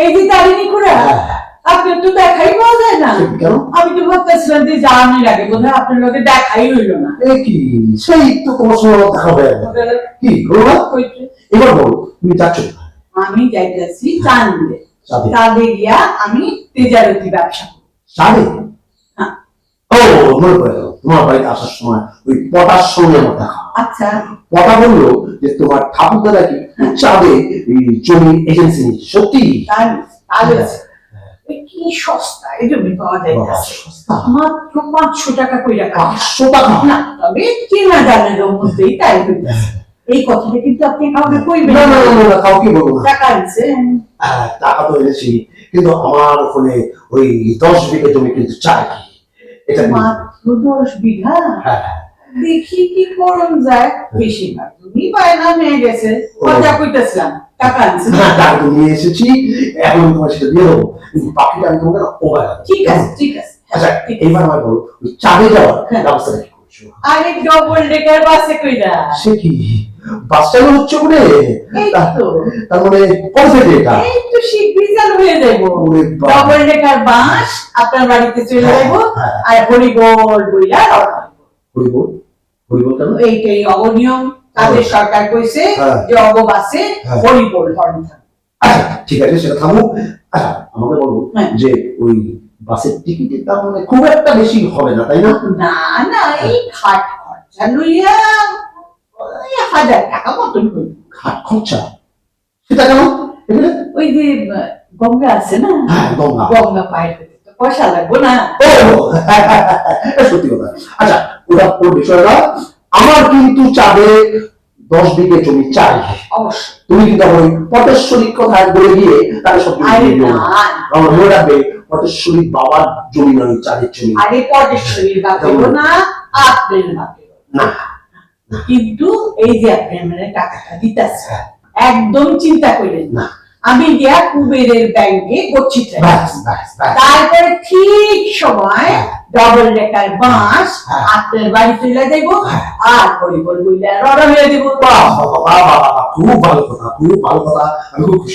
এই যে তারিণী খুড়া, আপনি তো দেখাই পাওয়া যায় না। কেন? আমি তো ভাবতেছিলাম যে জানার আগে বোধহয় আপনার লোকে দেখাই হইল না। কি সেই তো তোমার সঙ্গে দেখা হবে কি বলবা? এবার বলো তুমি যাচ্ছ কোথায়? আমি যাইতেছি চাঁদে। চাঁদে? চাঁদে গিয়া আমি তেজারতি ব্যবসা করব। চাঁদে? হ্যাঁ। ও মনে পড়ে গেল, তোমার বাড়িতে আসার সময় ওই পটার সঙ্গে আমার দেখা। আচ্ছা। পটা বললো যে তোমার ঠাকুরদা নাকি চাঁদে জমি এজেন্সি নিচ্ছে, সত্যি? কি সস্তা এই জমি পাওয়া যাইতেছে, সস্তা মাত্র 500 টাকা কইরা। 500 টাকা? না, তবে চেনা জানার মধ্যেই তাই হইতেছে। এই কথাটা কিন্তু আপনি কাউকে কইবেন না। না না না, কাউকে বলবো না। টাকা আনছেন? টাকা তো এনেছি, কিন্তু আমার ওখানে ওই 10 বিঘা জমি কিন্তু চাই। এটা মাত্র 10 বিঘা? হ্যাঁ। দেখি কি করুন যায়। বেশিরভাগ তুমি বায়না নিয়ে গেছে, মজা কইতেছিলাম। টাকা আনছেন? হ্যাঁ, টাকা তো নিয়ে এসেছি, এখন তোমার সেটা দিয়ে দেবো, কিন্তু বাকিটা আমি তোমাকে ওভার। ঠিক আছে ঠিক আছে। আচ্ছা এইবার আমার বলো, ওই চাঁদে যাওয়ার ব্যবস্থাটা কি করছো? আরে ডবল ডেকার বাসে কইরা। সে কি বাসটা হচ্ছে বলে? এই তো তার মানে পৌঁছে এটা এই তো শীঘ্রই চালু হয়ে যাবো। ওরে বাবা। ডবল ডেকার বাস আপনার বাড়িতে চলে যাবো। আর হরিবোল বইলা রওনা হইবো। হরিবোল? হরিবোল কেন? এইটাই অবনিয়ম। কাদের সরকার কইছে যে অববাসে হরিবোল হর্ন থাকবে। আচ্ছা ঠিক আছে, সেটা থামুক। আচ্ছা আমাকে বলো হ্যাঁ। যে ওই বাসের টিকিটের দাম মানে খুব একটা বেশি হবে না, তাই না? না না, এই খাট খরচা লইয়া 1000 টাকা মতন হইবে। ঘাট খরচা? সেটা কেন? এখানে ওই যে গঙ্গা আছে না, হ্যাঁ, গঙ্গা। গঙ্গা পার হইতে তো পয়সা লাগবে না? ও সত্যি কথা। আচ্ছা ওটা ওর বিষয়টা, আমার কিন্তু চাঁদে 10 বিঘে জমি চাই। অবশ্যই। তুমি কিন্তু আমার ওই পটেশ্বরীর কথা বলে গিয়ে তাহলে সব কিছু আরে দিয়ে দিও না, না। আমার মনে রাখবে পটেশ্বরী বাবার জমি নয়, চাঁদের জমি। আরে পটেশ্বরীর বাপেরও না, আপনার বাপেরও না। কিন্তু এই যে আপনি মানে টাকাটা দিতেছে, একদম চিন্তা করেন না। আমি গিয়া কুবেরের ব্যাংকে গচ্ছিত ব্যাস ব্যাস ব্যাস। তারপরে ঠিক সময় ডবল ডেকার বাস আপনার বাড়ি চলে যাইব, আর হরিবোল বইলা রওনা হয়ে যাব। বাহ বাহ বাহ বাহ, খুব ভালো কথা, খুব ভালো কথা। আমি খুব খুশি।